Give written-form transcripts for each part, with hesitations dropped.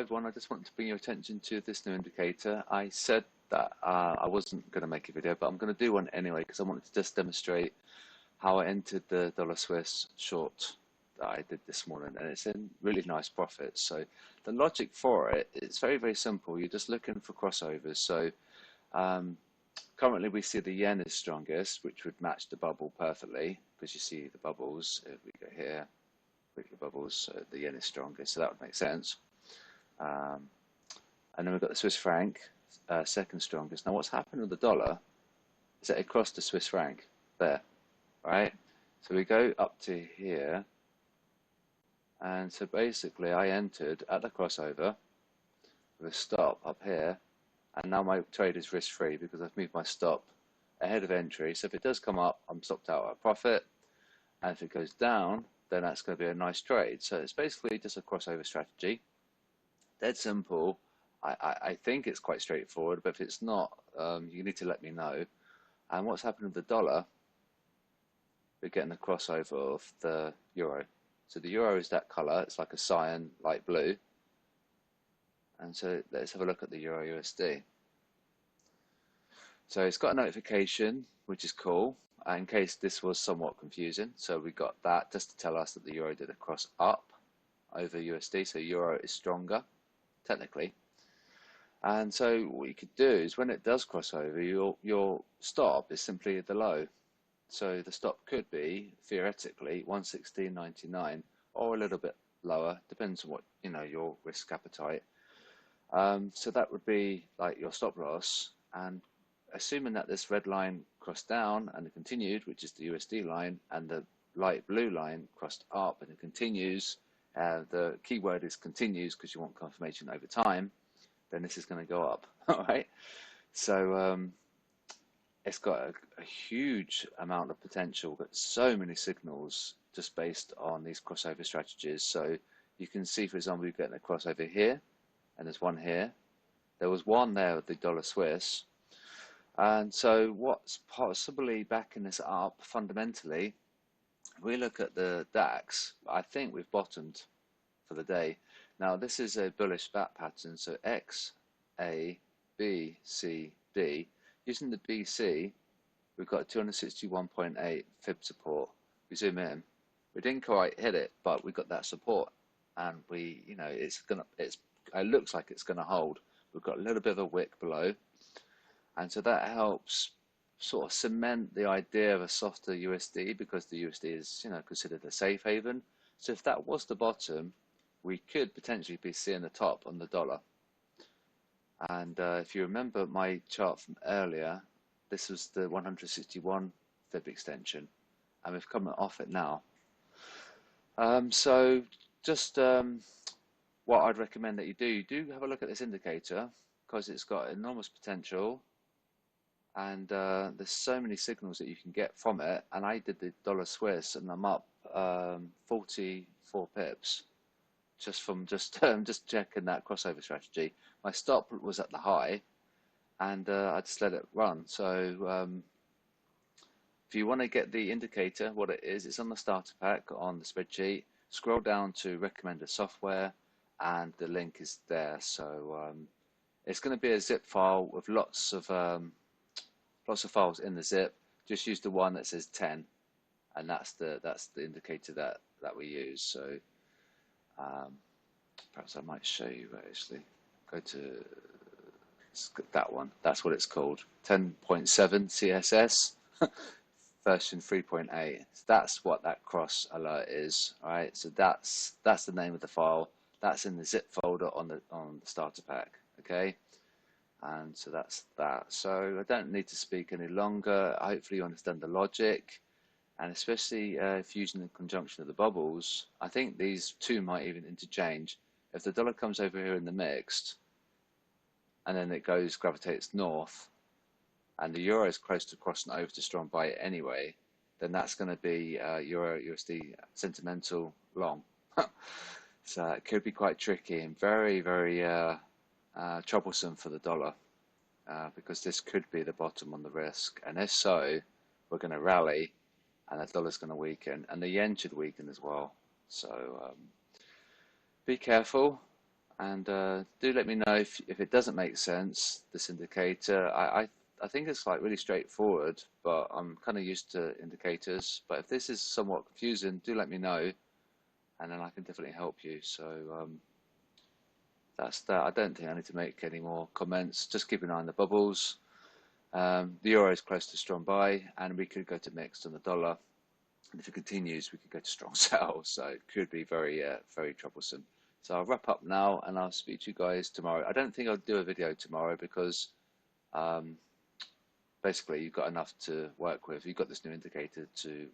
everyone, I just want to bring your attention to this new indicator. I said that I wasn't going to make a video, but I'm going to do one anyway because I wanted to just demonstrate how I entered the dollar Swiss short that I did this morning, and it's in really nice profits. So the logic for it is very, very simple. You're just looking for crossovers. So currently we see the yen is strongest, which would match the bubble perfectly because you see the bubbles. If we go here, quickly bubbles, the yen is strongest, so that would make sense. And then we've got the Swiss franc, second strongest. Now what's happened with the dollar is that it crossed the Swiss franc there, right? So we go up to here, and so basically I entered at the crossover with a stop up here, and now my trade is risk-free because I've moved my stop ahead of entry. So if it does come up, I'm stopped out at a profit, and if it goes down, then that's going to be a nice trade. So it's basically just a crossover strategy. Dead simple. I think it's quite straightforward, but if it's not, you need to let me know. And what's happened with the dollar, we're getting a crossover of the euro. So the euro is that color, it's like a cyan, light blue. And so let's have a look at the euro USD. So it's got a notification, which is cool, in case this was somewhat confusing. So we got that just to tell us that the euro did a cross up over USD, so euro is stronger, technically. And so what you could do is when it does cross over, your stop is simply the low. So the stop could be, theoretically, 116.99 or a little bit lower, depends on what, your risk appetite. So that would be like your stop loss, and assuming that this red line crossed down and it continued, which is the USD line, and the light blue line crossed up and it continues, the keyword is continues because you want confirmation over time, then this is going to go up. All right, so it's got a huge amount of potential, but so many signals just based on these crossover strategies. So you can see, for example, you're getting a crossover here, and there's one here. There was one there with the dollar Swiss. And so what's possibly backing this up fundamentally, if we look at the DAX, I think we've bottomed for the day. Now this is a bullish bat pattern, so X, A, B, C, D. Using the BC, we've got 261.8 fib support. We zoom in, we didn't quite hit it, but we got that support, and we, it looks like it's gonna hold. We've got a little bit of a wick below, and so that helps sort of cement the idea of a softer USD, because the USD is, considered a safe haven. So if that was the bottom, we could potentially be seeing the top on the dollar. And if you remember my chart from earlier, this was the 161 fib extension, and we've come off it now. So just what I'd recommend that you do have a look at this indicator, because it's got enormous potential, and there's so many signals that you can get from it. And I did the dollar Swiss, and I'm up 44 pips just from just checking that crossover strategy. My stop was at the high, and I just let it run. So if you want to get the indicator, what it is, it's on the starter pack on the spreadsheet. Scroll down to recommended software, and the link is there. So it's going to be a zip file with lots of files in the zip. Just use the one that says 10, and that's the indicator that we use. So perhaps I might show you actually. Go to that one. That's what it's called. 10.7 CSS version 3.8. So that's what that cross alert is. All right. So that's the name of the file. That's in the zip folder on the starter pack. Okay. And so that's that. So I don't need to speak any longer. Hopefully you understand the logic, and especially if using the conjunction of the bubbles, I think these two might even interchange. If the dollar comes over here in the mixed, and then it gravitates north, and the euro is close to crossing over to strong buy anyway, then that's going to be euro USD sentimental long. So it could be quite tricky and very, very troublesome for the dollar, because this could be the bottom on the risk, and if so, we're going to rally, and the dollar's going to weaken, and the yen should weaken as well. So be careful. And do let me know if it doesn't make sense, this indicator. I think it's like really straightforward, but I'm kind of used to indicators. But if this is somewhat confusing, do let me know, and then I can definitely help you. So that's that. I don't think I need to make any more comments. Just keep an eye on the bubbles. The euro is close to strong buy, and we could go to mixed on the dollar. And if it continues, we could go to strong sell. So it could be very, very troublesome. So I'll wrap up now, and I'll speak to you guys tomorrow. I don't think I'll do a video tomorrow because um, basically you've got enough to work with. You've got this new indicator to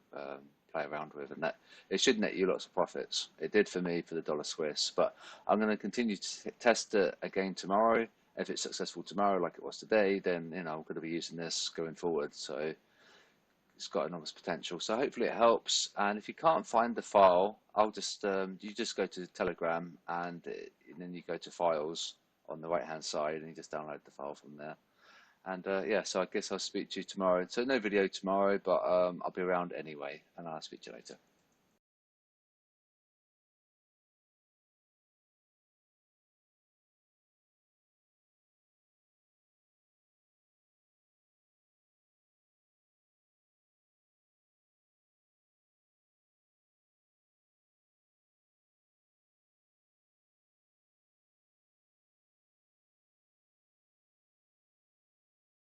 play around with, and that it should net you lots of profits. It did for me for the dollar Swiss, but I'm going to continue to test it again tomorrow. If it's successful tomorrow, like it was today, then I'm going to be using this going forward. So it's got enormous potential. So hopefully it helps. And if you can't find the file, I'll just you just go to Telegram, and then you go to files on the right hand side, and you just download the file from there. And yeah, so I guess I'll speak to you tomorrow. So no video tomorrow, but I'll be around anyway, and I'll speak to you later.